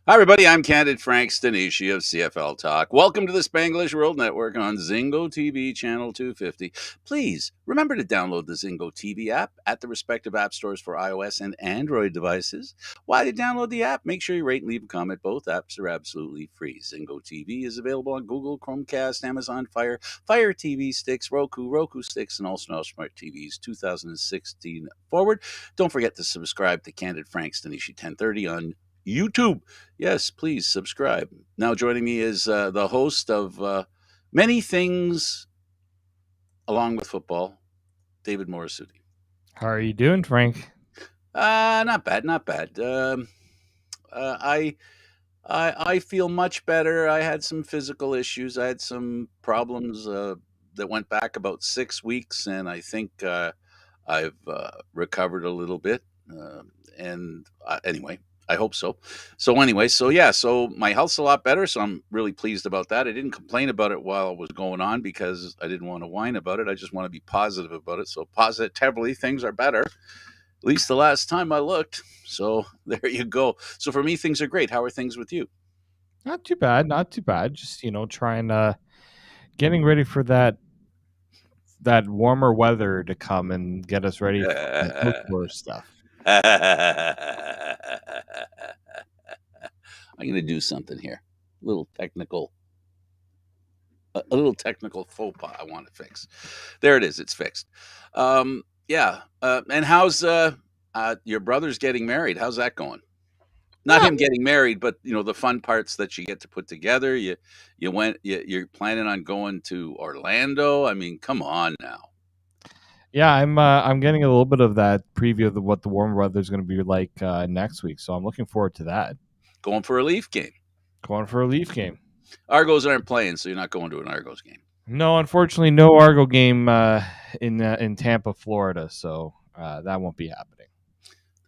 Hi, everybody. I'm Candid Frank Stanisci of CFL Talk. Welcome to the Spanglish World Network on Zingo TV Channel 250. Please remember to download the Zingo TV app at the respective app stores for iOS and Android devices. While you download the app, make sure you rate and leave a comment. Both apps are absolutely free. Zingo TV is available on Google, Chromecast, Amazon Fire, Fire TV sticks, Roku sticks, and also Smart TVs 2016 forward. Don't forget to subscribe to Candid Frank Stanisci 1030 on YouTube. Yes, please subscribe. Now, joining me is the host of many things along with football, David Morassutti. How are you doing, Frank? Not bad, not bad. Uh, I, I feel much better. I had some physical issues. I had some problems that went back about 6 weeks, and I think I've recovered a little bit. And anyway, I hope so. So anyway, so my health's a lot better. So I'm really pleased about that. I didn't complain about it while it was going on because I didn't want to whine about it. I just want to be positive about it. So positively, things are better. At least the last time I looked. So there you go. So for me, things are great. How are things with you? Not too bad, not too bad. Just trying getting ready for that warmer weather to come and get us ready for the outdoor stuff. I'm going to do something here. A little technical, a little technical faux pas. I want to fix. There it is. It's fixed. Yeah. And how's your brother's getting married? How's that going? Not Yeah, him getting married, but the fun parts that you get to put together. You're planning on going to Orlando. I mean, come on now. yeah. I'm getting a little bit of that preview of what the warmer weather is going to be like next week. So I'm looking forward to that. Going for a Leaf game. Going for a Leaf game. Argos aren't playing, so you're not going to an Argos game. No, unfortunately, no Argo game in Tampa, Florida. So that won't be happening.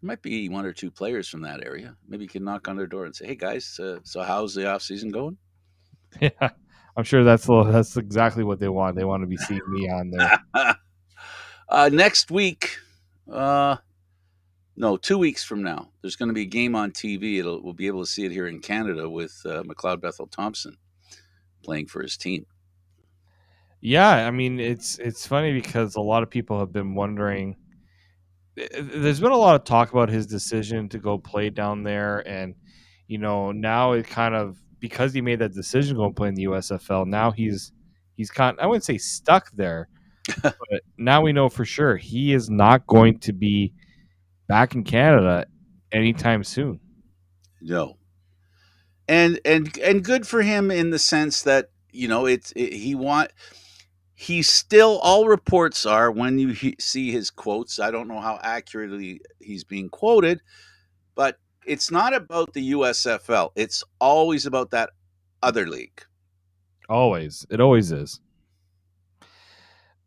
There might be one or two players from that area. Maybe you can knock on their door and say, "Hey guys, so how's the off season going?" Yeah, I'm sure that's exactly what they want. They want to be seeing me on there. Next week, uh, no, 2 weeks from now, there's going to be a game on TV. We'll be able to see it here in Canada with McLeod Bethel Thompson playing for his team. Yeah, I mean it's funny because a lot of people have been wondering. There's been a lot of talk about his decision to go play down there, and now it kind of because he made that decision to go play in the USFL. Now he's kind. I wouldn't say stuck there, but now we know for sure he is not going to be back in Canada anytime soon. No, and good for him in the sense that he's still, all reports are, when you see his quotes, I don't know how accurately he's being quoted, but it's not about the USFL. It's always about that other league. Always, it always is.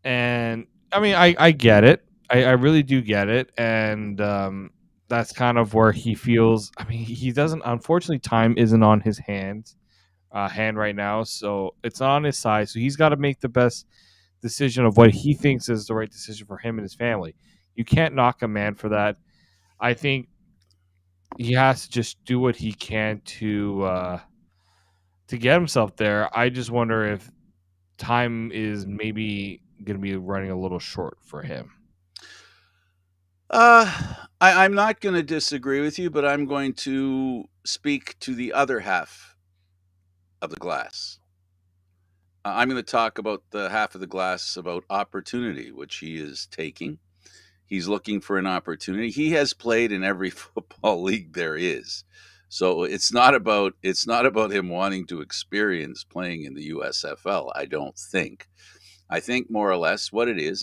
And I mean, I get it. I really do get it. And that's kind of where he feels. I mean, he doesn't. Unfortunately, time isn't on his hand right now, so it's not on his side. So he's got to make the best decision of what he thinks is the right decision for him and his family. You can't knock a man for that. I think he has to just do what he can to get himself there. I just wonder if time is maybe going to be running a little short for him. I'm not going to disagree with you, but I'm going to speak to the other half of the glass. I'm going to talk about the half of the glass about opportunity, which he is taking. He's looking for an opportunity. He has played in every football league there is. So it's not about him wanting to experience playing in the USFL, I don't think. I think more or less what it is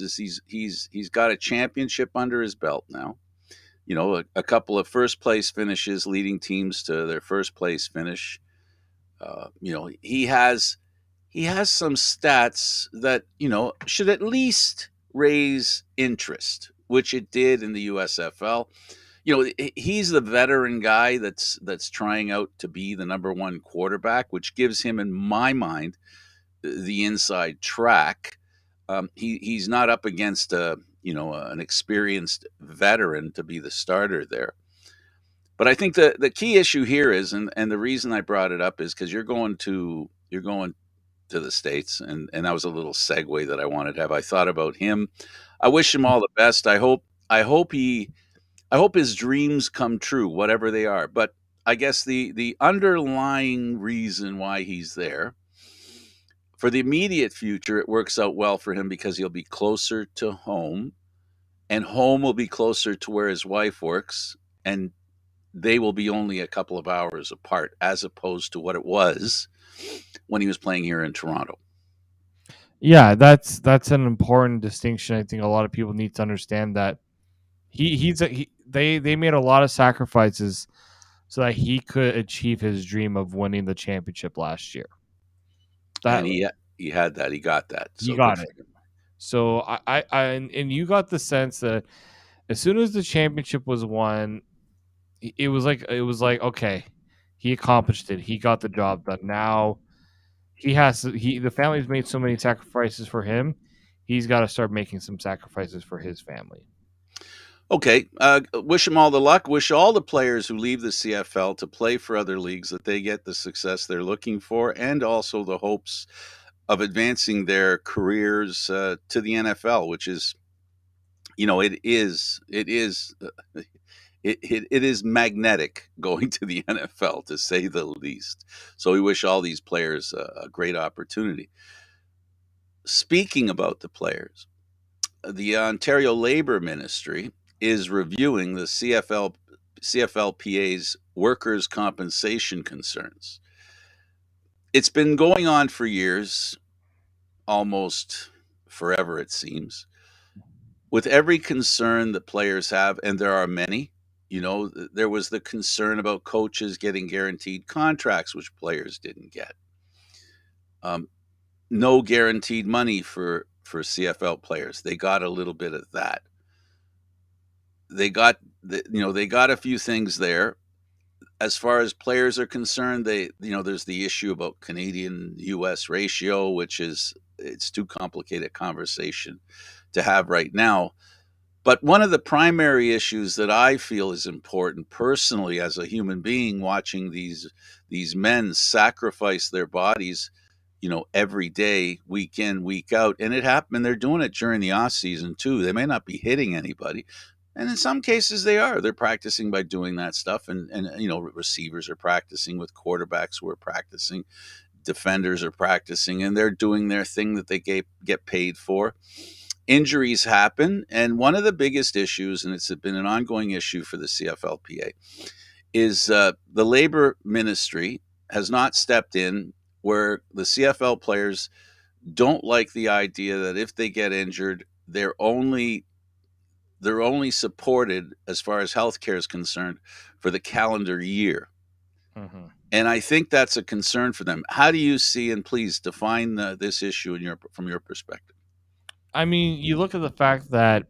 he's got a championship under his belt now. A couple of first place finishes leading teams to their first place finish. He has some stats that should at least raise interest, which it did in the USFL. He's the veteran guy that's trying out to be the number one quarterback, which gives him, in my mind, the inside track. He's not up against an experienced veteran to be the starter there. But I think the key issue here is, and the reason I brought it up is because you're going to the States, and that was a little segue that I wanted to have. I thought about him. I wish him all the best. I hope his dreams come true, whatever they are. But I guess the underlying reason why he's there, for the immediate future, it works out well for him because he'll be closer to home, and home will be closer to where his wife works, and they will be only a couple of hours apart, as opposed to what it was when he was playing here in Toronto. Yeah, that's an important distinction. I think a lot of people need to understand that they made a lot of sacrifices so that he could achieve his dream of winning the championship last year. That And he had that, he got that. he So good got for it. him. So and you got the sense that as soon as the championship was won, it was like okay, he accomplished it. He got the job done. Now the family's made so many sacrifices for him. He's got to start making some sacrifices for his family. Okay, wish him all the luck. Wish all the players who leave the CFL to play for other leagues that they get the success they're looking for, and also the hopes of advancing their careers to the NFL, which is, it is magnetic going to the NFL, to say the least. So we wish all these players a great opportunity. Speaking about the players, the Ontario Labour Ministry is reviewing the CFLPA's workers' compensation concerns. It's been going on for years, almost forever, it seems, with every concern that players have, and there are many. There was the concern about coaches getting guaranteed contracts, which players didn't get. Um, no guaranteed money for CFL players. They got a little bit of that. They got a few things there. As far as players are concerned, there's the issue about Canadian US ratio, which is, it's too complicated a conversation to have right now. But one of the primary issues that I feel is important personally, as a human being, watching these men sacrifice their bodies, every day, week in, week out, and it happened. They're doing it during the off season too. They may not be hitting anybody, and in some cases they are. They're practicing by doing that stuff, and receivers are practicing with quarterbacks who are practicing, defenders are practicing, and they're doing their thing that they get paid for. Injuries happen, and one of the biggest issues, and it's been an ongoing issue for the CFLPA, is the labor ministry has not stepped in, where the CFL players don't like the idea that if they get injured, they're only supported, as far as healthcare is concerned, for the calendar year. Mm-hmm. And I think that's a concern for them. How do you see, and please define this issue from your perspective? I mean, you look at the fact that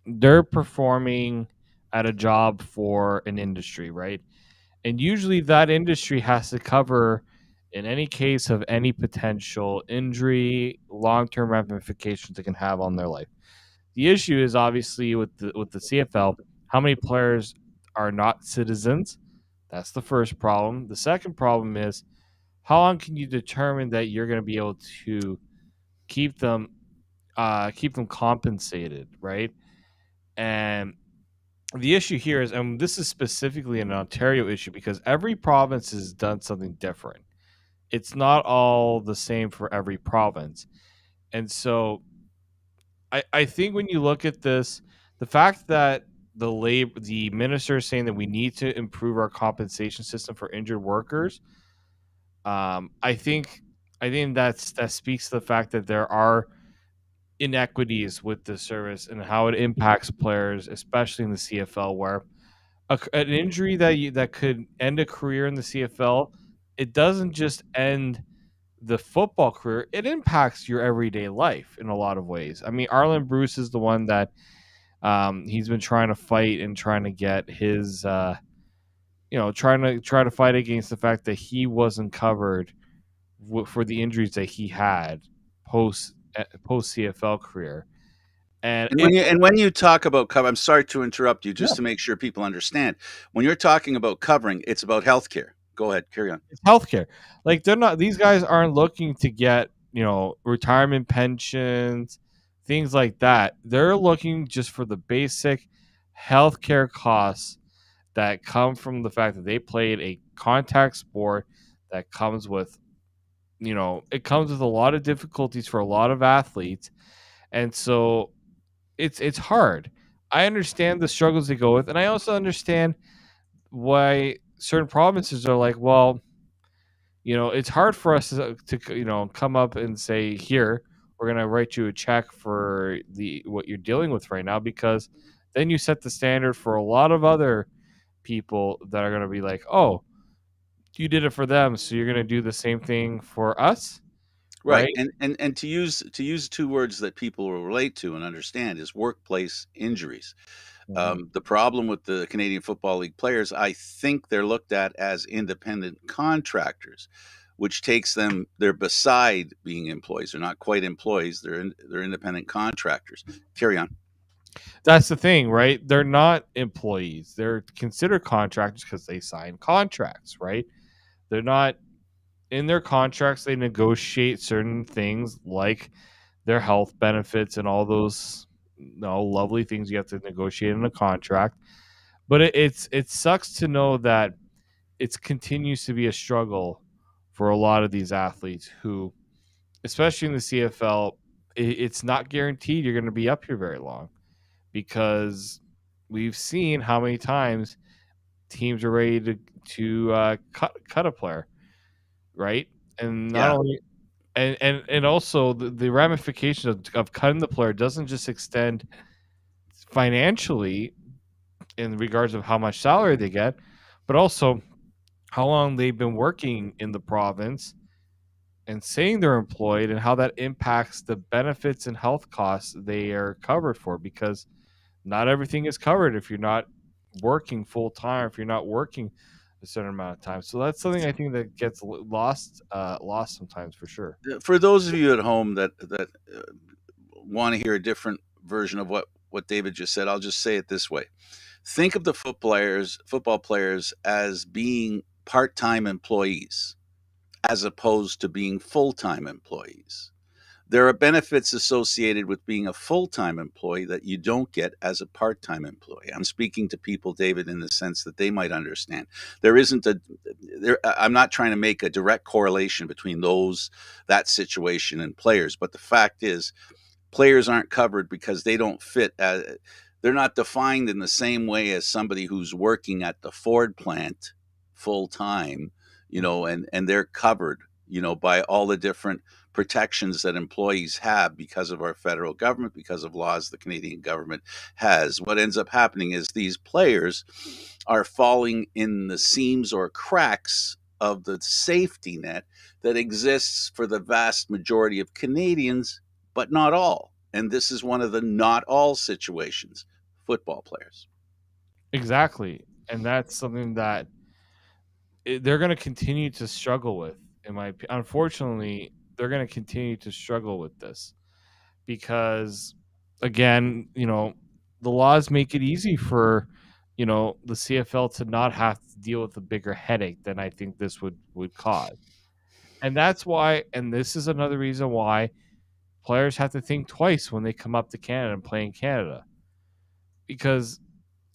they're performing at a job for an industry, right? And usually that industry has to cover, in any case of any potential injury, long-term ramifications it can have on their life. The issue is obviously with the CFL, how many players are not citizens? That's the first problem. The second problem is how long can you determine that you're going to be able to keep them keep them compensated, right? And the issue here is, and this is specifically an Ontario issue because every province has done something different. It's not all the same for every province. And so I think when you look at this, the fact that the minister is saying that we need to improve our compensation system for injured workers, I think that speaks to the fact that there are inequities with the service and how it impacts players, especially in the CFL, where an injury that could end a career in the CFL, it doesn't just end the football career; it impacts your everyday life in a lot of ways. I mean, Arlen Bruce is the one that he's been trying to fight and trying to get his, try to fight against the fact that he wasn't covered for the injuries that he had post CFL career. And and when you talk about cover, I'm sorry to interrupt you, yeah, just to make sure people understand. When you're talking about covering, it's about healthcare. Go ahead, carry on. it's healthcare. Like they're not; these guys aren't looking to get retirement pensions, things like that. They're looking just for the basic healthcare costs that come from the fact that they played a contact sport that comes with it comes with a lot of difficulties for a lot of athletes, and so it's hard. I understand the struggles they go with, and I also understand why certain provinces are like, well, it's hard for us to come up and say, here, we're going to write you a check for the what you're dealing with right now, because then you set the standard for a lot of other people that are going to be like, oh, you did it for them, so you're going to do the same thing for us, Right, right? and to use two words that people will relate to and understand is workplace injuries. Mhm. The problem with the Canadian Football League players, I think they're looked at as independent contractors, which takes them they're beside being employees. They're not quite employees. They're independent contractors. Carry on. That's the thing, right? They're not employees. They're considered contractors because they sign contracts, right? They're not in their contracts. They negotiate certain things like their health benefits and all those lovely things you have to negotiate in a contract. But it sucks to know that it continues to be a struggle for a lot of these athletes who, especially in the CFL, it's not guaranteed you're going to be up here very long, because we've seen how many times teams are ready to cut a player, right? And not Yeah, only and also the ramifications of cutting the player doesn't just extend financially in regards of how much salary they get, but also how long they've been working in the province and saying they're employed, and how that impacts the benefits and health costs they are covered for, because not everything is covered if you're not working full time, if you're not working a certain amount of time. So that's something I think that gets lost sometimes, for sure. for those of you at home that want to hear a different version of what David just said, I'll just say it this way. Think of the football players as being part-time employees as opposed to being full-time employees. There are benefits associated with being a full-time employee that you don't get as a part-time employee. I'm speaking to people, David, in the sense that they might understand. There isn't a there I'm not trying to make a direct correlation between that situation and players, but the fact is players aren't covered because they don't fit they're not defined in the same way as somebody who's working at the Ford plant full time, and they're covered, by all the different protections that employees have because of our federal government, because of laws the Canadian government has. What ends up happening is these players are falling in the seams or cracks of the safety net that exists for the vast majority of Canadians, but not all. And this is one of the not all situations. Football players. Exactly, and that's something that they're going to continue to struggle with. Unfortunately, they're going to continue to struggle with this because, again, the laws make it easy for the CFL to not have to deal with a bigger headache than I think this would cause. And that's why, and this is another reason why players have to think twice when they come up to Canada and play in Canada, because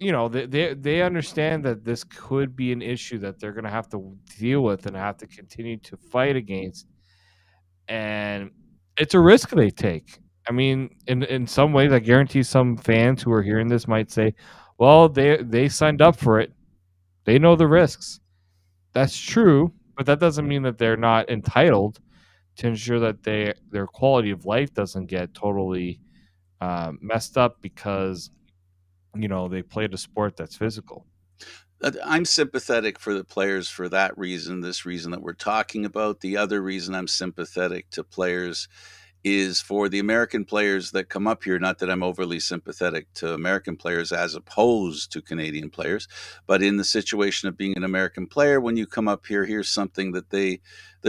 they understand that this could be an issue that they're going to have to deal with and have to continue to fight against, and it's a risk they take. I mean, in some ways, I guarantee some fans who are hearing this might say, "Well, they signed up for it. They know the risks." That's true, but that doesn't mean that they're not entitled to ensure that their quality of life doesn't get totally messed up because they played a sport that's physical. I'm sympathetic for the players for that reason, this reason that we're talking about. The other reason I'm sympathetic to players is for the American players that come up here. Not that I'm overly sympathetic to American players as opposed to Canadian players, but in the situation of being an American player, when you come up here, here's something the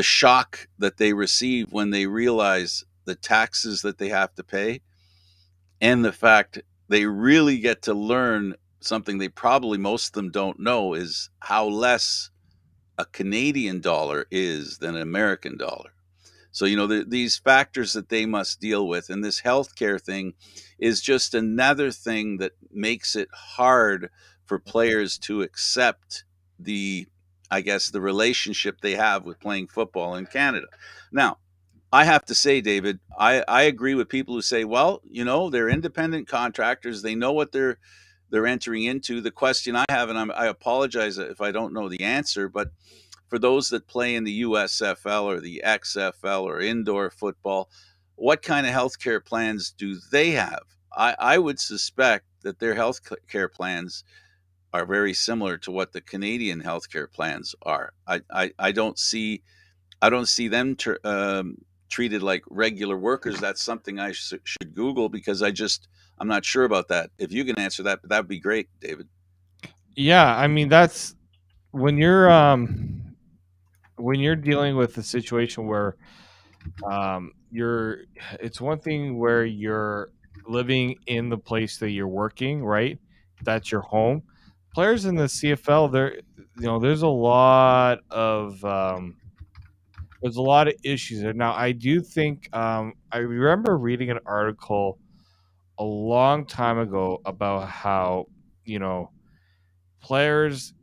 shock that they receive when they realize the taxes that they have to pay and the fact they really get to learn something they probably most of them don't know is how less a Canadian dollar is than an American dollar. So, these factors that they must deal with, and this healthcare thing is just another thing that makes it hard for players to accept the, I guess, the relationship they have with playing football in Canada. Now, I have to say, David, I agree with people who say, well, they're independent contractors. They know what they're entering into. The question I have, and I apologize if I don't know the answer, but for those that play in the USFL or the XFL or indoor football, what kind of healthcare plans do they have? I would suspect that their healthcare plans are very similar to what the Canadian healthcare plans are. I don't see them treated like regular workers. That's something I should Google because I'm not sure about that. If you can answer that, that would be great, David. Yeah, I mean that's when you're dealing with a situation where you're it's one thing where you're living in the place that you're working, right? That's your home. Players in the CFL, there's a lot of issues there. Now, I do think I remember reading an article a long time ago about how you know players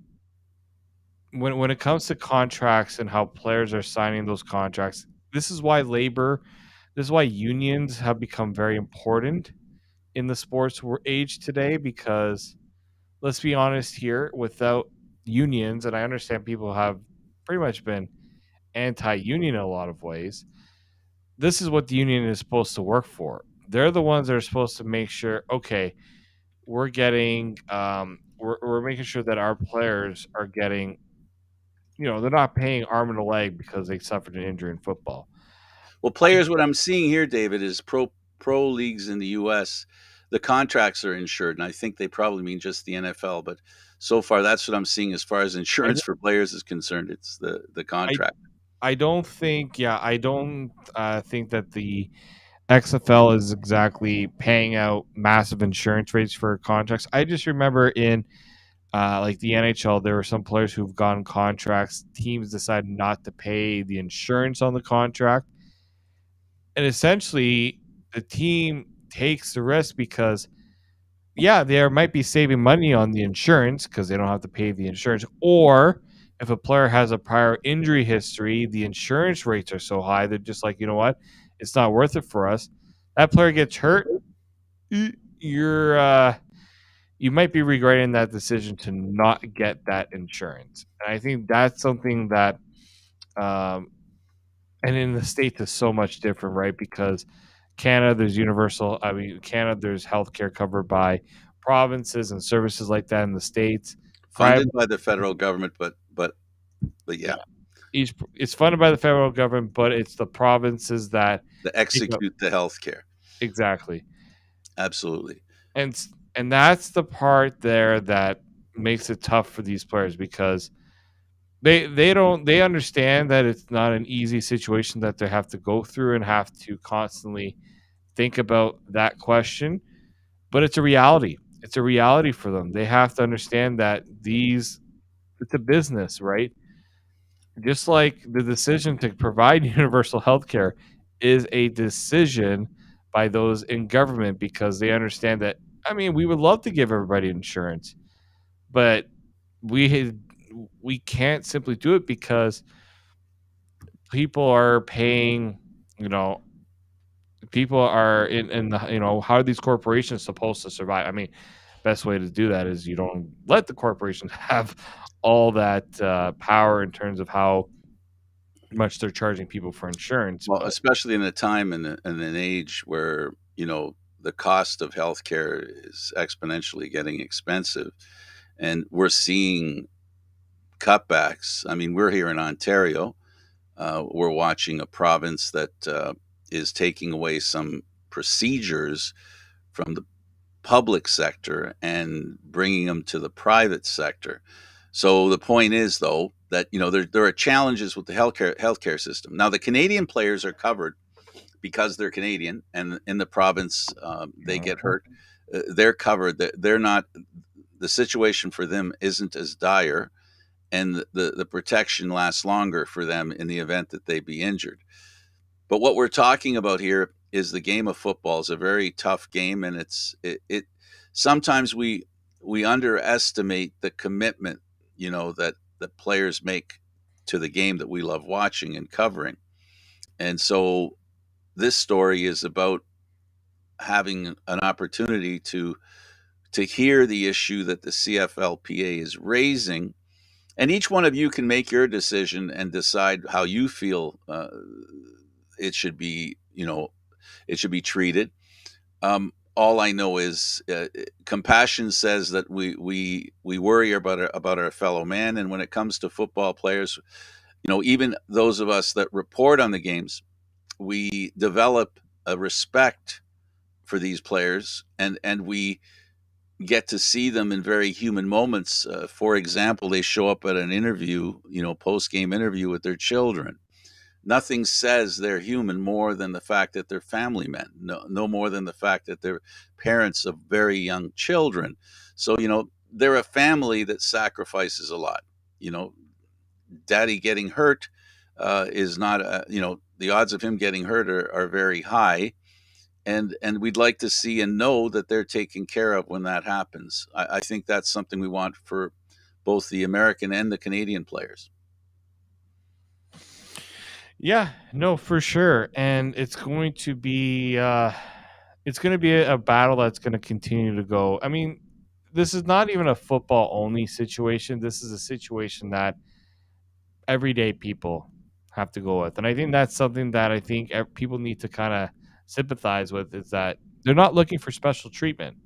when it comes to contracts and how players are signing those contracts. This is why this is why unions have become very important in the sports age today. Because let's be honest here, without unions, and I understand people have pretty much been anti-union in a lot of ways. This is what the union is supposed to work for. They're the ones that are supposed to make sure, okay, we're making sure that our players are getting, they're not paying arm and a leg because they suffered an injury in football. Well, players, what I'm seeing here, David, is pro leagues in the U.S. The contracts are insured, and I think they probably mean just the NFL. But so far, that's what I'm seeing as far as I insurance for players is concerned. It's the I contract. I don't think, yeah, I don't think that the XFL is exactly paying out massive insurance rates for contracts. I just remember in like the NHL, there were some players who've gotten contracts. Teams decided not to pay the insurance on the contract, and essentially the team takes the risk because yeah, they might be saving money on the insurance because they don't have to pay the insurance. Or if a player has a prior injury history, the insurance rates are so high, they're just like, you know what, it's not worth it for us. That player gets hurt, you're you might be regretting that decision to not get that insurance. And I think that's something that, um, and in the states is so much different, right? Because Canada, there's universal. I mean, Canada, there's healthcare covered by provinces and services like that in the states. Private, Funded by the federal government, but yeah, yeah, each it's funded by the federal government, but it's the provinces that to take up execute the health care. exactly, Absolutely. and and that's the part there that makes it tough for these players because they understand that it's not an easy situation that they have to go through and have to constantly think about that question, but it's a reality. It's a reality for them. They have to understand that it's a business, right? Just like the decision to provide universal health care is a decision by those in government because they understand that, I mean, we would love to give everybody insurance, but we we can't simply do it because people are paying, you know, people are in the, how are these corporations supposed to survive? I mean, best way to do that is you don't let the corporations have all that power in terms of how much they're charging people for insurance. Well, But especially in a time and an age where the cost of healthcare is exponentially getting expensive, and we're seeing cutbacks. I mean, we're here in Ontario. We're watching a province that is taking away some procedures from the public sector and bringing them to the private sector. So the point is, though, that there are challenges with the healthcare system. Now, the Canadian players are covered because they're Canadian and in the province they get hurt, they're covered. They're not. The situation for them isn't as dire, and the protection lasts longer for them in the event that they be injured. But what we're talking about here is the game of football is a very tough game, and it sometimes we underestimate the commitment, that the players make to the game that we love watching and covering. And so this story is about having an opportunity to hear the issue that the CFLPA is raising, and each one of you can make your decision and decide how you feel it should be, it should be treated. All I know is compassion says that we worry about our fellow man, and when it comes to football players, even those of us that report on the games, we develop a respect for these players, and we get to see them in very human moments. For example, they show up at an interview, post game interview with their children. Nothing says they're human more than the fact that they're family men. No more than the fact that they're parents of very young children. So they're a family that sacrifices a lot. You know, Daddy getting hurt is not. The odds of him getting hurt are very high, and we'd like to see and know that they're taken care of when that happens. I think that's something we want for both the American and the Canadian players. Yeah, no, for sure, and it's going to be a battle that's going to continue to go. I mean, this is not even a football only situation. This is a situation that everyday people have to go with, and I think that's something that I think people need to kind of sympathize with, is that they're not looking for special treatment.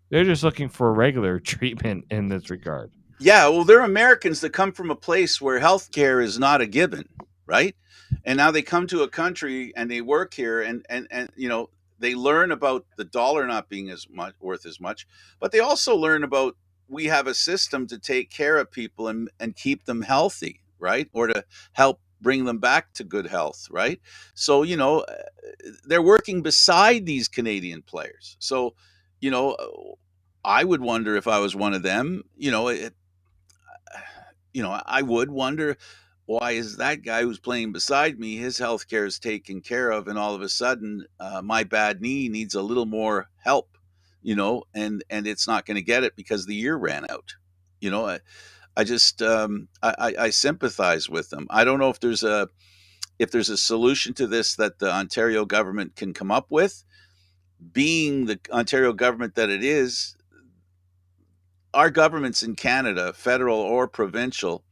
They're just looking for regular treatment in this regard. Yeah, well, they're Americans that come from a place where healthcare is not a given, right? And now they come to a country and they work here, and they learn about the dollar not being as much worth as much, but they also learn about we have a system to take care of people and keep them healthy, right? Or to help bring them back to good health, right? So they're working beside these Canadian players. So you know, I would wonder if I was one of them. I would wonder, why is that guy who's playing beside me, his health care is taken care of, and all of a sudden, my bad knee needs a little more help, and it's not going to get it because the year ran out. I just I sympathize with them. I don't know if there's a solution to this that the Ontario government can come up with. Being the Ontario government that it is, our governments in Canada, federal or provincial,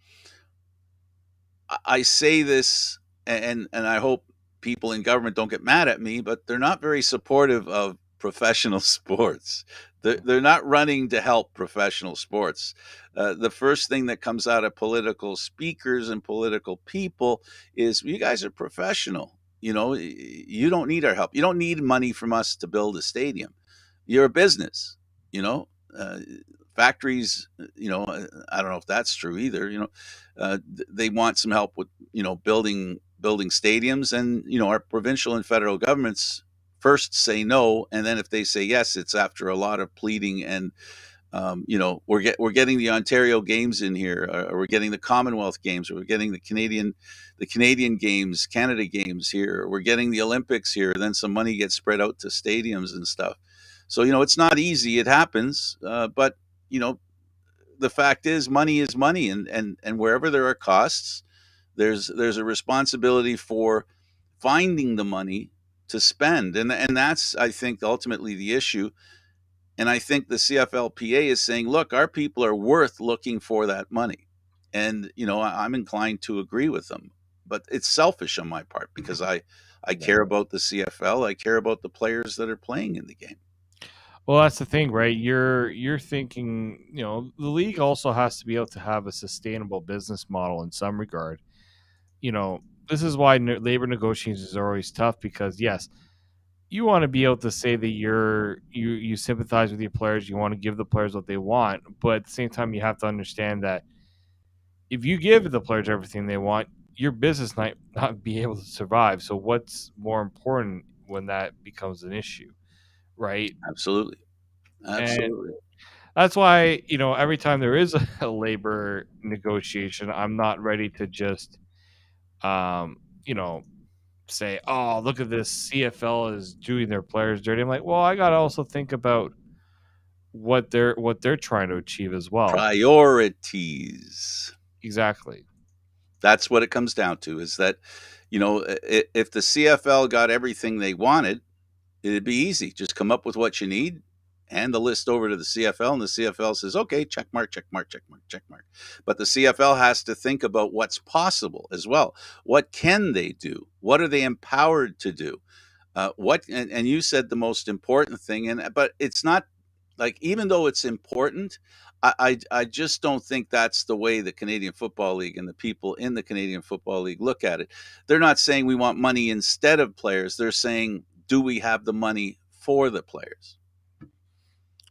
I say this, and I hope people in government don't get mad at me, but they're not very supportive of professional sports. They're not running to help professional sports. The first thing that comes out of political speakers and political people is, you guys are professional. You don't need our help. You don't need money from us to build a stadium. You're a business. You know, uh, Factories. I don't know if that's true either. They want some help with building stadiums, and our provincial and federal governments first say no, and then if they say yes, it's after a lot of pleading. And we're getting the Ontario games in here, or we're getting the Commonwealth games, or we're getting the Canadian games, Canada games here, or we're getting the Olympics here. Then some money gets spread out to stadiums and stuff. So it's not easy. It happens, but you know the fact is money, and wherever there are costs, there's a responsibility for finding the money to spend, and that's, I think, ultimately the issue. And I think the CFLPA is saying, look, our people are worth looking for that money. And I'm inclined to agree with them, but it's selfish on my part, because I Yeah. care about the CFL. I care about the players that are playing in the game. Well, that's the thing, right? You're thinking, the league also has to be able to have a sustainable business model in some regard. This is why labor negotiations are always tough, because yes, you want to be able to say that you sympathize with your players, you want to give the players what they want, but at the same time, you have to understand that if you give the players everything they want, your business might not be able to survive. So what's more important when that becomes an issue, right? Absolutely. And Absolutely. that's why, every time there is a labor negotiation, I'm not ready to just, um, you know, say, "Oh, look at this, CFL is doing their players dirty." I'm like, well, I got to also think about what they're trying to achieve as well. Priorities. Exactly. That's what it comes down to, is that, if the CFL got everything they wanted, it'd be easy. Just come up with what you need, hand the list over to the CFL, and the CFL says, okay, check mark, check mark, check mark, check mark. But the CFL has to think about what's possible as well. What can they do? What are they empowered to do? And you said the most important thing, but it's not like, even though it's important, I just don't think that's the way the Canadian Football League and the people in the Canadian Football League look at it. They're not saying we want money instead of players. They're saying, do we have the money for the players?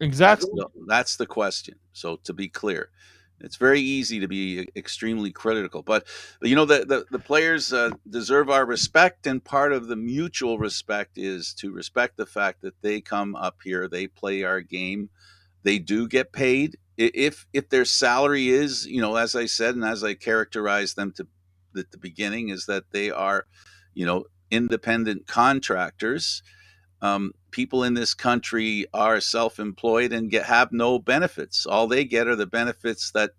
That's Exactly. that's the question. So, to be clear, it's very easy to be extremely critical, but the players deserve our respect, and part of the mutual respect is to respect the fact that they come up here, they play our game, they do get paid. If their salary is, as I said, and as I characterized them to at the beginning, is that they are, independent contractors. People in this country are self-employed and have no benefits. All they get are the benefits that,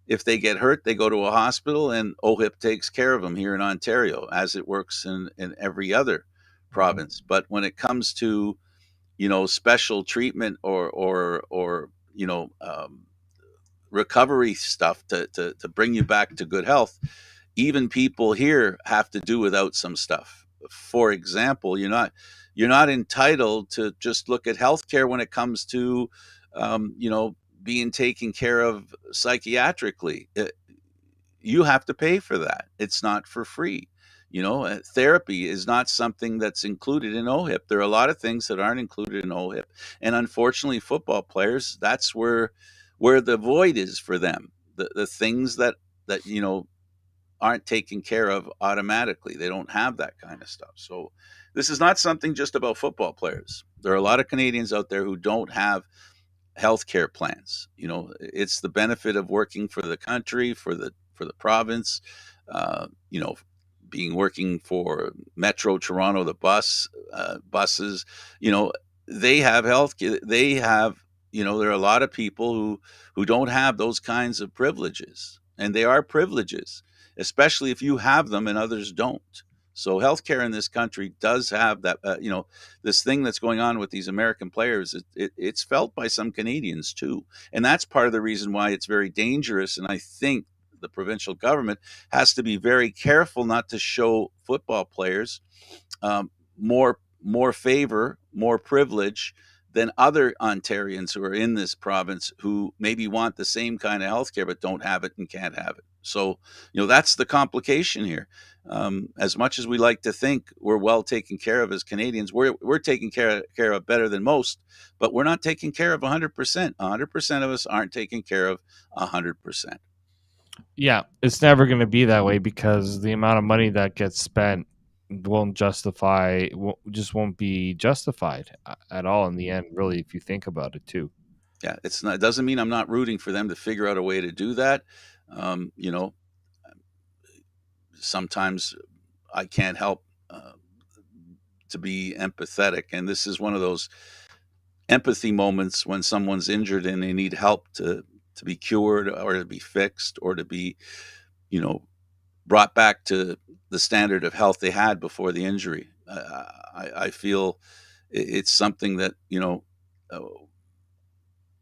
if they get hurt, they go to a hospital, and OHIP takes care of them here in Ontario, as it works in every other Mhm. province. But when it comes to, special treatment, or recovery stuff to bring you back to good health, even people here have to do without some stuff. For example, you're not entitled to just look at healthcare when it comes to, being taken care of psychiatrically. You have to pay for that. It's not for free. Therapy is not something that's included in OHIP. There are a lot of things that aren't included in OHIP, and unfortunately, football players, that's where the void is for them. The things that aren't taken care of automatically. They don't have that kind of stuff. So this is not something just about football players. There are a lot of Canadians out there who don't have healthcare plans. It's the benefit of working for the country, for the province. Uh, you know, Being working for Metro Toronto, the buses. You know, they have health. They have. There are a lot of people who don't have those kinds of privileges, and they are privileges, especially if you have them and others don't. So healthcare in this country does have that. This thing that's going on with these American players, it's felt by some Canadians too. And that's part of the reason why it's very dangerous. And I think the provincial government has to be very careful not to show football players more favor, more privilege than other Ontarians who are in this province, who maybe want the same kind of healthcare but don't have it and can't have it. So, that's the complication here. As much as we like to think we're well taken care of as Canadians, we're taken care of better than most, but we're not taken care of 100%. 100% of us aren't taken care of 100%. Yeah, it's never going to be that way because the amount of money that gets spent just won't be justified at all in the end, really, if you think about it too. Yeah, it doesn't mean I'm not rooting for them to figure out a way to do that. Um, you know, Sometimes I can't help to be empathetic, and this is one of those empathy moments when someone's injured and they need help to be cured, or to be fixed, or to be, you know, brought back to the standard of health they had before the injury. I feel it's something that, uh,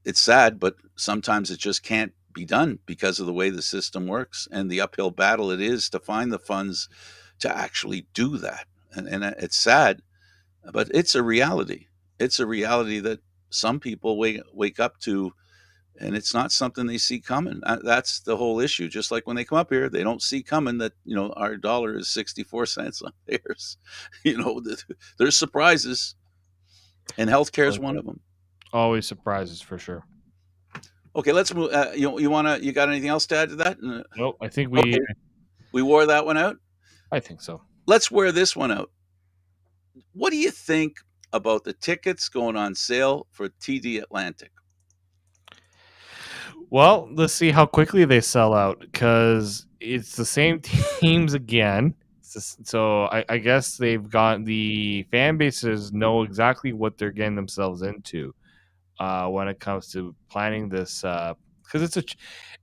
it's sad, but sometimes it just can't be done because of the way the system works and the uphill battle it is to find the funds to actually do that. And it's sad, but it's a reality. It's a reality that some people wake up to, and it's not something they see coming. That's the whole issue. Just like when they come up here, they don't see coming that, our dollar is 64 cents on theirs. There's surprises, and healthcare is one of them. Always surprises for sure. Okay, let's move. You got anything else to add to that? Nope, I think we Okay, We wore that one out. I think so. Let's wear this one out. What do you think about the tickets going on sale for TD Atlantic? Well, let's see how quickly they sell out because it's the same teams again. So I guess they've got the fan bases know exactly what they're getting themselves into when it comes to planning this. Because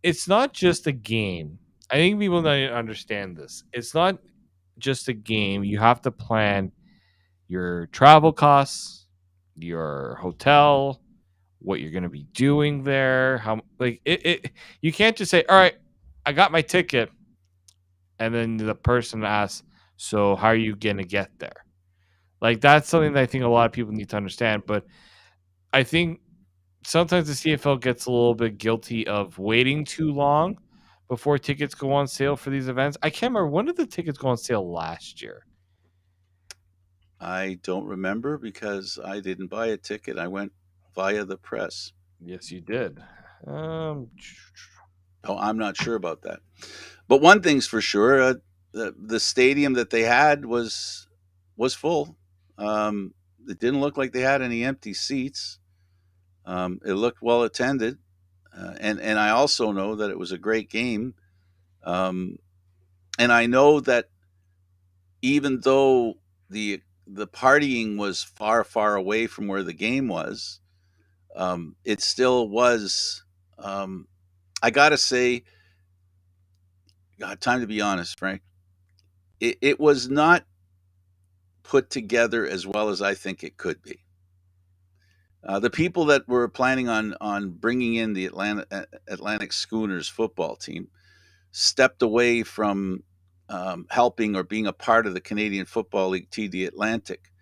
it's not just a game. I think people don't understand this. It's not just a game. You have to plan your travel costs, your hotel, what you're going to be doing there, how like it you can't just say, "All right, I got my ticket," and then the person asks, "So how are you going to get there?" Like that's something that I think a lot of people need to understand, but I think sometimes the CFL gets a little bit guilty of waiting too long before tickets go on sale for these events. I can't remember, when did the tickets go on sale last year? I don't remember because I didn't buy a ticket. I went via the press. Yes, you did. Um, Oh, I'm not sure about that. But one thing's for sure: the stadium that they had was full. It didn't look like they had any empty seats. It looked well attended, and I also know that it was a great game. Um, and I know that even though the partying was far far away from where the game was, it still was. I gotta say, God, time to be honest, Frank. It was not put together as well as I think it could be. The people that were planning on bringing in the Atlantic Schooners football team stepped away from helping or being a part of the Canadian Football League TD Atlantic.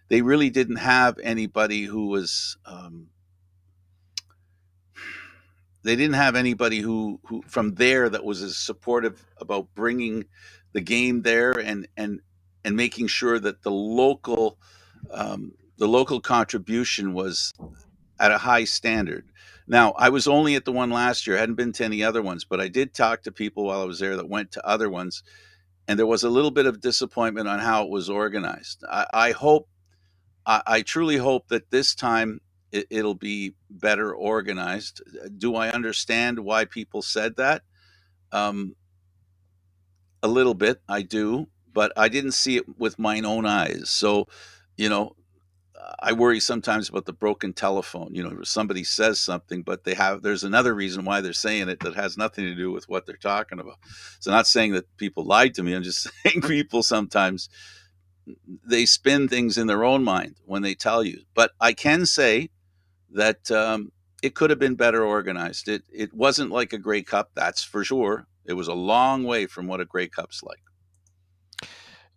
They really didn't have anybody who was. They didn't have anybody who from there that was as supportive about bringing the game there and making sure that the local contribution was at a high standard. Now, I was only at the one last year. I hadn't been to any other ones, but I did talk to people while I was there that went to other ones, and there was a little bit of disappointment on how it was organized. I truly hope that this time it'll be better organized. Do I understand why people said that? Um, a little bit, I do, but I didn't see it with mine own eyes. So, you know, I worry sometimes about the broken telephone. You know, somebody says something, but there's another reason why they're saying it that has nothing to do with what they're talking about. So, not saying that people lied to me. I'm just saying people sometimes they spin things in their own mind when they tell you. But I can say that it could have been better organized. It wasn't like a Grey Cup, that's for sure. It was a long way from what a Grey Cup's like.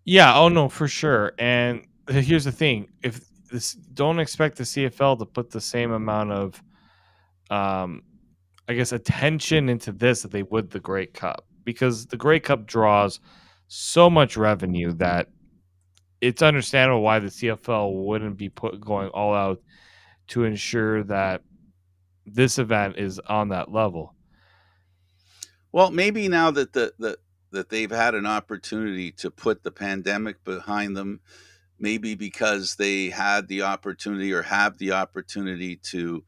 Yeah, oh no, for sure. And here's the thing: if this, don't expect the CFL to put the same amount of, um, I guess, attention into this that they would the Grey Cup, because the Grey Cup draws so much revenue that it's understandable why the CFL wouldn't be going all out to ensure that this event is on that level. Well, maybe now that that they've had an opportunity to put the pandemic behind them, maybe because they had the opportunity or have the opportunity to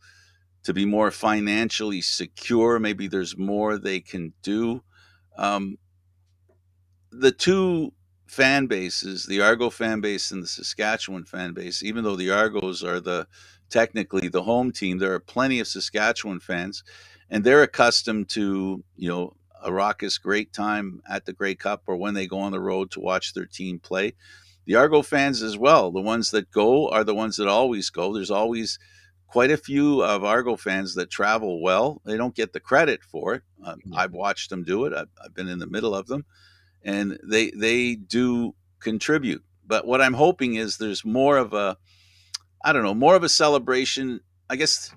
be more financially secure, maybe there's more they can do. Um, the two fan bases, the Argo fan base and the Saskatchewan fan base, even though the Argos are the technically the home team, there are plenty of Saskatchewan fans, and they're accustomed to a raucous great time at the Grey Cup or when they go on the road to watch their team play. The Argo fans as well, the ones that go are the ones that always go. There's always quite a few of Argo fans that travel well. They don't get the credit for it. Yeah. I've watched them do it. I've been in the middle of them, and they do contribute. But what I'm hoping is there's more of a, I don't know, more of a celebration. I guess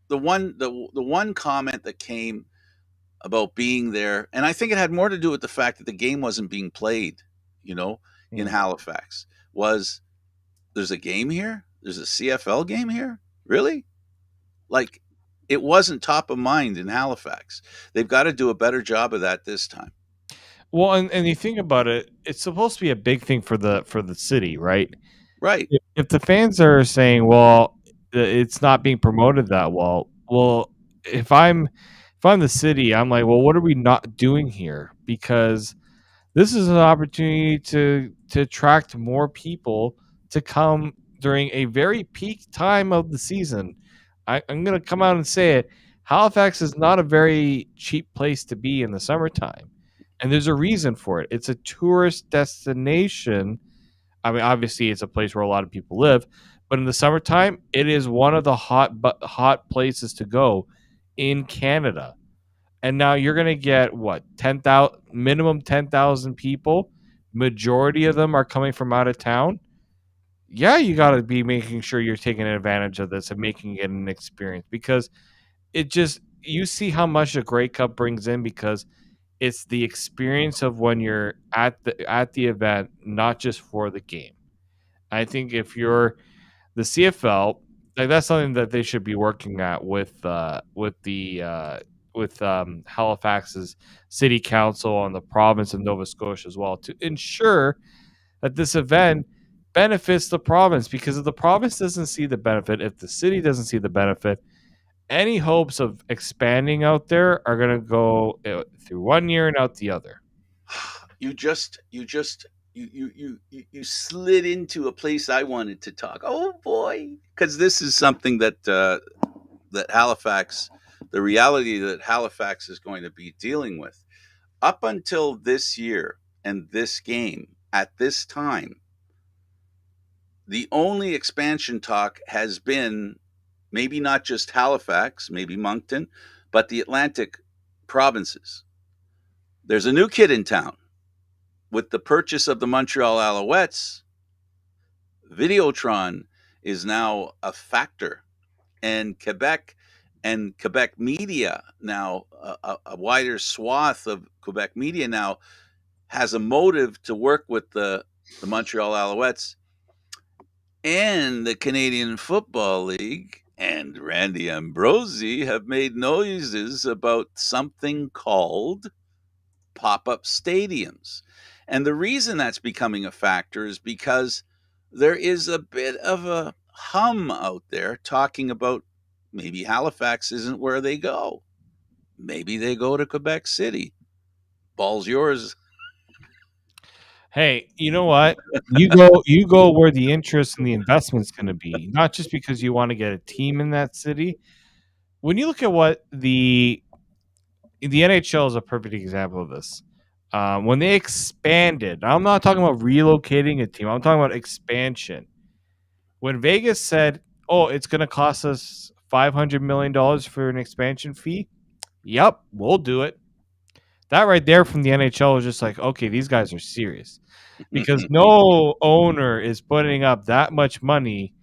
the one comment that came about being there, and I think it had more to do with the fact that the game wasn't being played, you know, in Mm. Halifax, was there's a game here? There's a CFL game here? Really? Like, it wasn't top of mind in Halifax. They've got to do a better job of that this time. Well, and you think about it, it's supposed to be a big thing for the city, right? Right. If the fans are saying, "Well, it's not being promoted that well, if I'm the city, I'm like, "Well, what are we not doing here?" Because this is an opportunity to attract more people to come during a very peak time of the season. I'm going to come out and say it. Halifax is not a very cheap place to be in the summertime, and there's a reason for it. It's a tourist destination. I mean, obviously, it's a place where a lot of people live, but in the summertime, it is one of the hot places to go in Canada. And now you're going to get what, 10,000, minimum 10,000 people. Majority of them are coming from out of town. Yeah, you got to be making sure you're taking advantage of this and making it an experience, because it just, you see how much a Grey Cup brings in, because it's the experience of when you're at the event, not just for the game. I think if you're the CFL, like, that's something that they should be working at with Halifax's city council and the province of Nova Scotia as well, to ensure that this event benefits the province. Because if the province doesn't see the benefit, if the city doesn't see the benefit, any hopes of expanding out there are going to go through one year and out the other. You slid into a place I wanted to talk. Oh boy, because this is something that Halifax, the reality that Halifax is going to be dealing with up until this year and this game at this time. The only expansion talk has been maybe not just Halifax, maybe Moncton, but the Atlantic provinces. There's a new kid in town. With the purchase of the Montreal Alouettes, Videotron is now a factor, and Quebec media now, a wider swath of Quebec media now has a motive to work with the Montreal Alouettes and the Canadian Football League and Randy Ambrosie have made noises about something called pop up stadiums. And the reason that's becoming a factor is because there is a bit of a hum out there talking about maybe Halifax isn't where they go. Maybe they go to Quebec City. Ball's yours. Hey, you know what? You go where the interest and the investment's going to be, not just because you want to get a team in that city. When you look at what the NHL is a perfect example of this. When they expanded, I'm not talking about relocating a team. I'm talking about expansion. When Vegas said, "Oh, it's going to cost us $500 million for an expansion fee," yep, we'll do it. That right there from the NHL was just like, okay, these guys are serious, because no owner is putting up that much money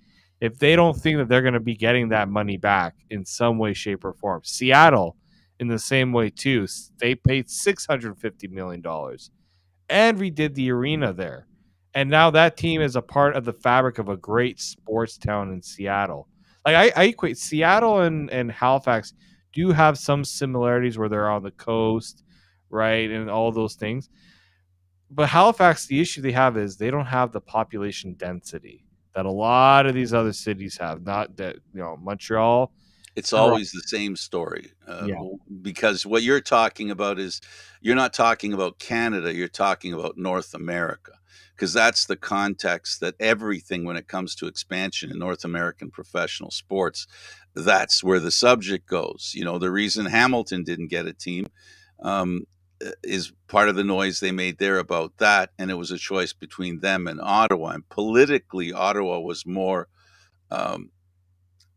if they don't think that they're going to be getting that money back in some way, shape, or form. Seattle, in the same way too, they paid $650 million and redid the arena there, and now that team is a part of the fabric of a great sports town in Seattle. Like, I equate Seattle and Halifax do have some similarities where they're on the coast, right, and all those things. But Halifax, the issue they have is they don't have the population density that a lot of these other cities have. Not that, Montreal, It's Toronto. always the same story, Yeah, because what you're talking about is you're not talking about Canada, you're talking about North America, because that's the context that everything when it comes to expansion in North American professional sports, that's where the subject goes. The reason Hamilton didn't get a team um, is part of the noise they made there about that, and it was a choice between them and Ottawa. And politically, Ottawa was more. Um,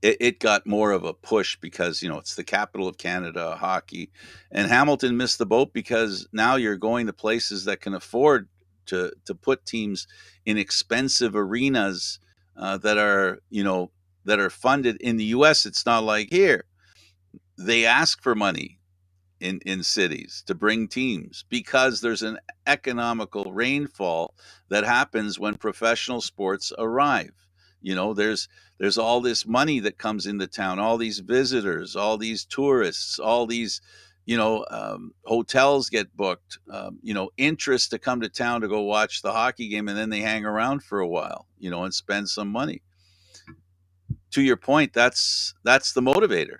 it got more of a push because it's the capital of Canada hockey, and Hamilton missed the boat because now you're going to places that can afford to put teams in expensive arenas that are funded in the U.S. It's not like here they ask for money in cities to bring teams because there's an economical rainfall that happens when professional sports arrive. There's all this money that comes into town, all these visitors, all these tourists, all these hotels get booked, interest to come to town to go watch the hockey game, and then they hang around for a while, and spend some money. To your point, that's the motivator.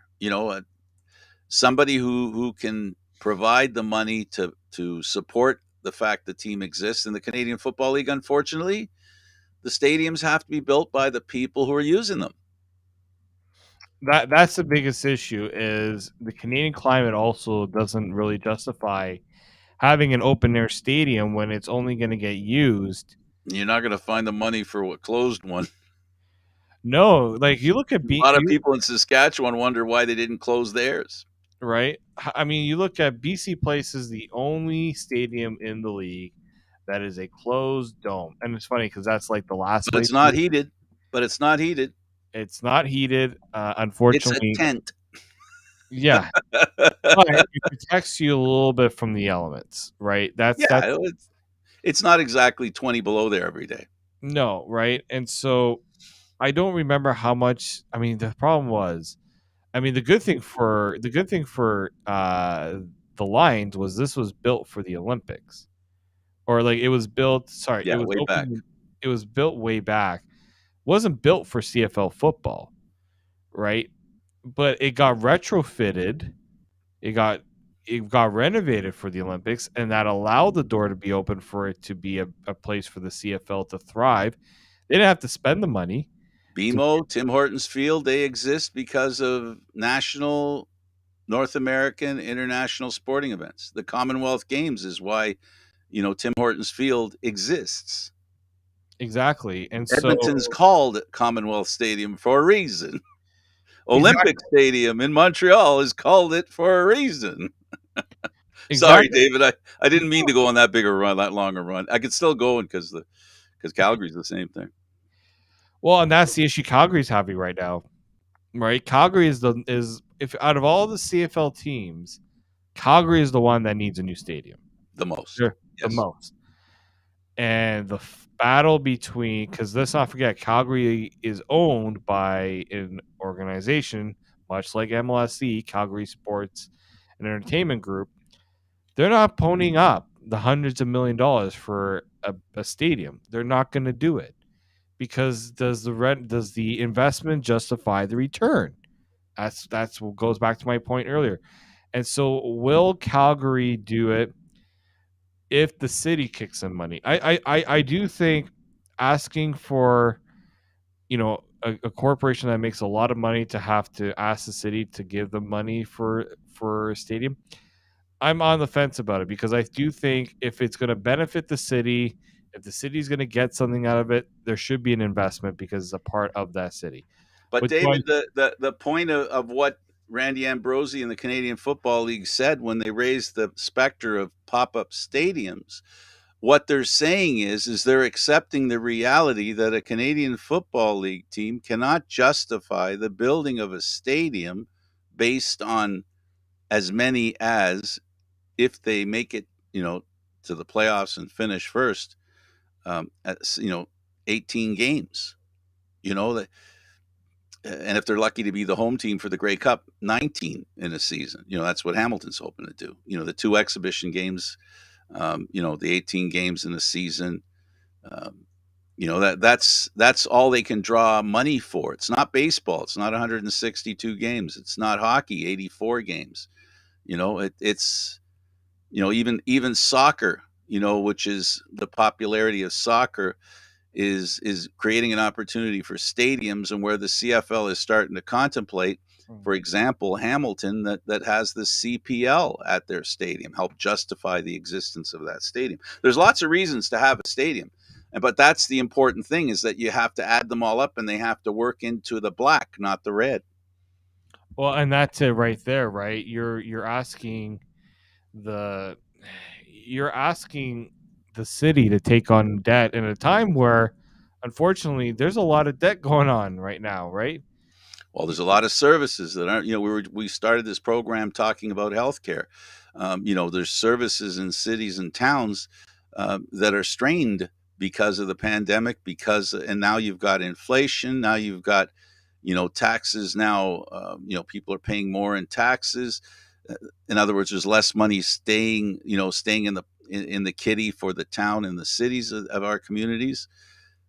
Somebody who can provide the money to support the fact the team exists in the Canadian Football League. Unfortunately, the stadiums have to be built by the people who are using them. That's the biggest issue is the Canadian climate also doesn't really justify having an open air stadium when it's only going to get used. You're not going to find the money for what closed one. No, like you look at A lot of people in Saskatchewan wonder why they didn't close theirs. right? I mean, you look at BC Place is the only stadium in the league that is a closed dome, and it's funny because that's like the last But place. it's not heated. But it's not heated. It's not heated, It's a unfortunately. tent. Yeah, but it protects you a little bit from the elements, right? That's Yeah, it's not exactly 20 below there every day. no, right? And so I don't remember how much. I mean, the problem was, I mean, the good thing for the Lions was this was built for the Olympics, or like it was built. Sorry, it Yeah, was way back. open. It was built way back. Wasn't built for CFL football, right? But it got retrofitted. It got it got renovated for the Olympics, and that allowed the door to be open for it to be a place for the CFL to thrive. They didn't have to spend the money. To, BMO, Tim Hortons Field, they exist because of national, North American, international sporting events. The Commonwealth Games is why, Tim Hortons Field exists. exactly, and so Edmonton's called Commonwealth Stadium for a reason. Olympic exactly, Stadium in Montreal is called it for a reason. Sorry, exactly. David. I didn't mean to go on that bigger run, that longer run. I could still go because Calgary's the same thing. Well, and that's the issue Calgary's having right now, right? Calgary is if out of all the CFL teams, Calgary is the one that needs a new stadium. The most. Sure, the Yes. most. And the battle between, because let's not forget, Calgary is owned by an organization much like MLSE, Calgary Sports and Entertainment Group. They're not ponying up the hundreds of $1 million for a stadium. They're not going to do it because does the investment justify the return? That's what goes back to my point earlier. And so, will Calgary do it if the city kicks in money? I do think asking for a corporation that makes a lot of money to have to ask the city to give them money for a stadium. I'm on the fence about it because I do think if it's going to benefit the city, if the city's going to get something out of it, there should be an investment because it's a part of that city. But But do I, David, the point of what Randy Ambrosie and the Canadian Football League said when they raised the specter of pop-up stadiums, what they're saying is they're accepting the reality that a Canadian Football League team cannot justify the building of a stadium based on as many as, if they make it, to the playoffs and finish first, at 18 games. You know that, and if they're lucky to be the home team for the Grey Cup, 19 in a season. That's what Hamilton's hoping to do. The two exhibition games, the 18 games in a season. Um, that's all they can draw money for. It's not baseball. It's not 162 games. It's not hockey, 84 games. It's even soccer. Which is the popularity of soccer is creating an opportunity for stadiums, and where the CFL is starting to contemplate, for example, Hamilton that has the CPL at their stadium, help justify the existence of that stadium. There's lots of reasons to have a stadium, but that's the important thing, is that you have to add them all up and they have to work into the black, not the red. well, and that's it right there, right? The you're asking the city to take on debt in a time where, unfortunately, there's a lot of debt going on right now, right? Well, there's a lot of services that aren't. We started this program talking about healthcare. There's services in cities and towns that are strained because of the pandemic. And now you've got inflation. Now you've got, taxes. Now, people are paying more in taxes. In other words, there's less money staying in the kitty for the town and the cities of our communities.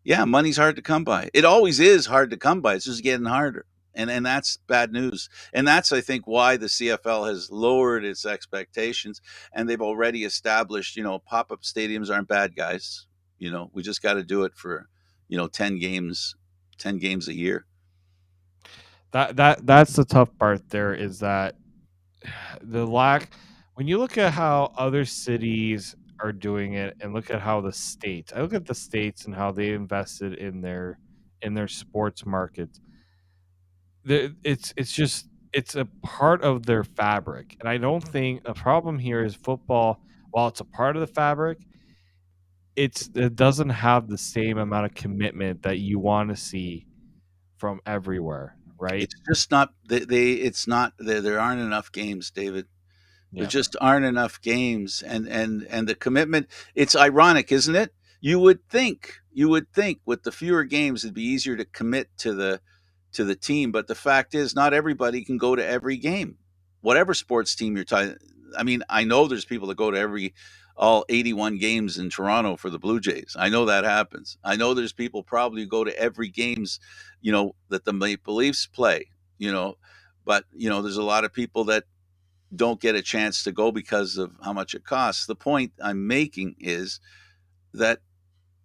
Yeah, money's hard to come by. It always is hard to come by. It's just getting harder. And that's bad news. And that's, I think, why the CFL has lowered its expectations, and they've already established, pop-up stadiums aren't bad, guys. We just got to do it for, 10 games a year. That's the tough part. There is that the lack. When you look at how other cities are doing it, and look at how the states, I look at the states and how they invested in their sports markets. It's just it's a part of their fabric, and I don't think a problem here is football. While it's a part of the fabric, it doesn't have the same amount of commitment that you want to see from everywhere, right? It's just not it's not there aren't enough games, David. There Yeah. just aren't enough games, and the commitment. It's ironic, isn't it? You would think with the fewer games, it'd be easier to commit to the team. But the fact is, not everybody can go to every game. Whatever sports team you're talking. I mean, I know there's people that go to all 81 games in Toronto for the Blue Jays. I know that happens. I know there's people probably who go to every games, that the Maple Leafs play. You know, but there's a lot of people that don't get a chance to go because of how much it costs. The point I'm making is that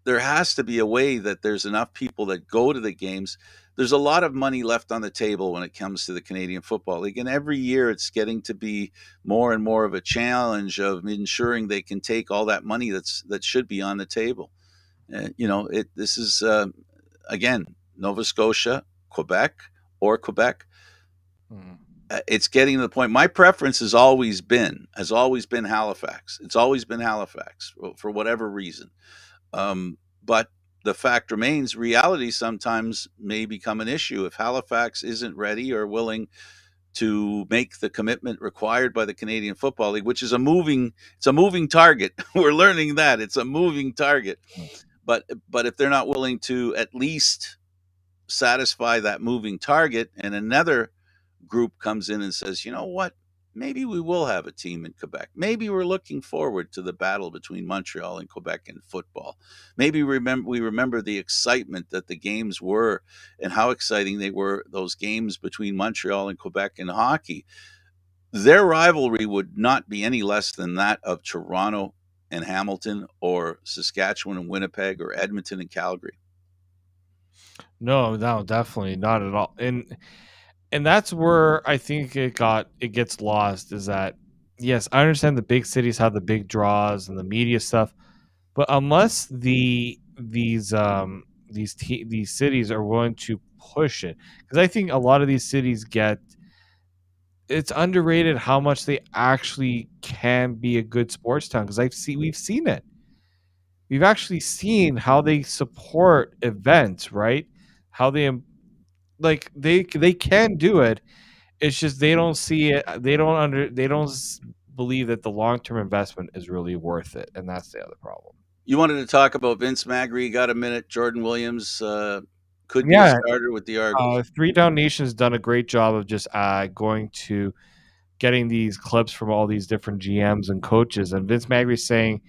there has to be a way that there's enough people that go to the games. There's a lot of money left on the table when it comes to the Canadian Football League, and every year it's getting to be more and more of a challenge of ensuring they can take all that money that should be on the table. This is again Nova Scotia, Quebec. Mhm. It's getting to the point. My preference has always been Halifax. It's always been Halifax for whatever reason. But the fact remains, reality sometimes may become an issue if Halifax isn't ready or willing to make the commitment required by the Canadian Football League, which is it's a moving target. We're learning that it's a moving target. But if they're not willing to at least satisfy that moving target, and another group comes in and says, you know what? Maybe we will have a team in Quebec. Maybe we're looking forward to the battle between Montreal and Quebec in football. Maybe we remember the excitement that the games were and how exciting they were, those games between Montreal and Quebec in hockey. Their rivalry would not be any less than that of Toronto and Hamilton, or Saskatchewan and Winnipeg, or Edmonton and Calgary. No, no, definitely not at all. And that's where I think it gets lost is that yes, I understand the big cities have the big draws and the media stuff, but unless these cities are willing to push it, because I think a lot of these cities get it's underrated how much they actually can be a good sports town because we've seen it. We've actually seen how they support events, right? How they can do it. It's just they don't see it. They don't believe that the long term investment is really worth it, and that's the other problem. You wanted to talk about Vince Magri. Got a minute? Jordan Williams could be a Yeah, starter with the Argos. Three Down Nation's done a great job of just going to getting these clips from all these different GMs and coaches, and Vince Magri saying,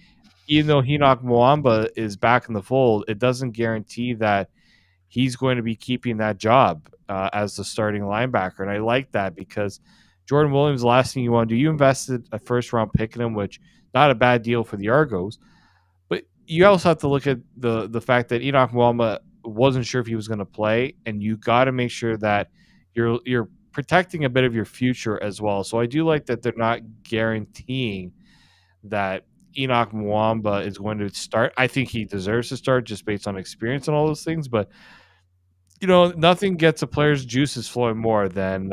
even though Enoch Mwamba is back in the fold, it doesn't guarantee that he's going to be keeping that job as the starting linebacker. And I like that because Jordan Williams, the last thing you want to do, you invested a first round pick in him, which not a bad deal for the Argos. But you also have to look at the fact that Enoch Mwamba wasn't sure if he was going to play, and you got to make sure that you're protecting a bit of your future as well. So I do like that they're not guaranteeing that Enoch Mwamba is going to start. I think he deserves to start just based on experience and all those things. But nothing gets a player's juices flowing more than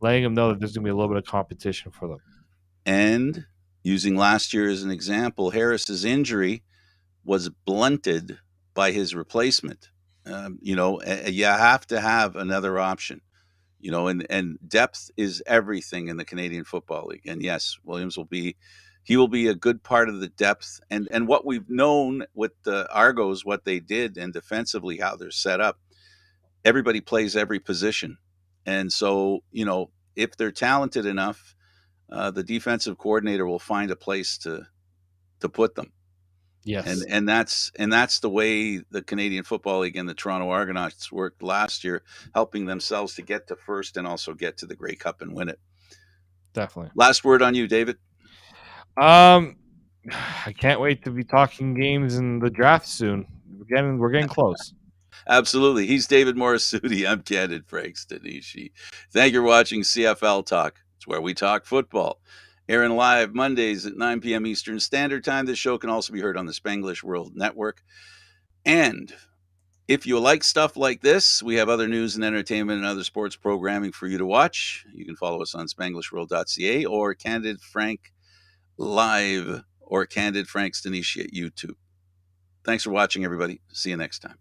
letting them know that there's going to be a little bit of competition for them. And using last year as an example, Harris's injury was blunted by his replacement. You have to have another option. And depth is everything in the Canadian Football League. And yes, Williams will be a good part of the depth. And what we've known with the Argos, what they did, and defensively how they're set up, everybody plays every position. And so, if they're talented enough, the defensive coordinator will find a place to put them. Yes, And that's the way the Canadian Football League and the Toronto Argonauts worked last year, helping themselves to get to first and also get to the Grey Cup and win it. definitely. Last word on you, David. Um, I can't wait to be talking games in the draft soon. We're getting close. Absolutely. He's David Morassutti. I'm Candid Frank Stanisci. Thank you for watching CFL Talk. It's where we talk football. Airing live Mondays at 9 p.m. Eastern Standard Time. This show can also be heard on the Spanglish World Network. And if you like stuff like this, we have other news and entertainment and other sports programming for you to watch. You can follow us on SpanglishWorld.ca or Candid Frank Live or Candid Frank Stanisci at YouTube. Thanks for watching, everybody. See you next time.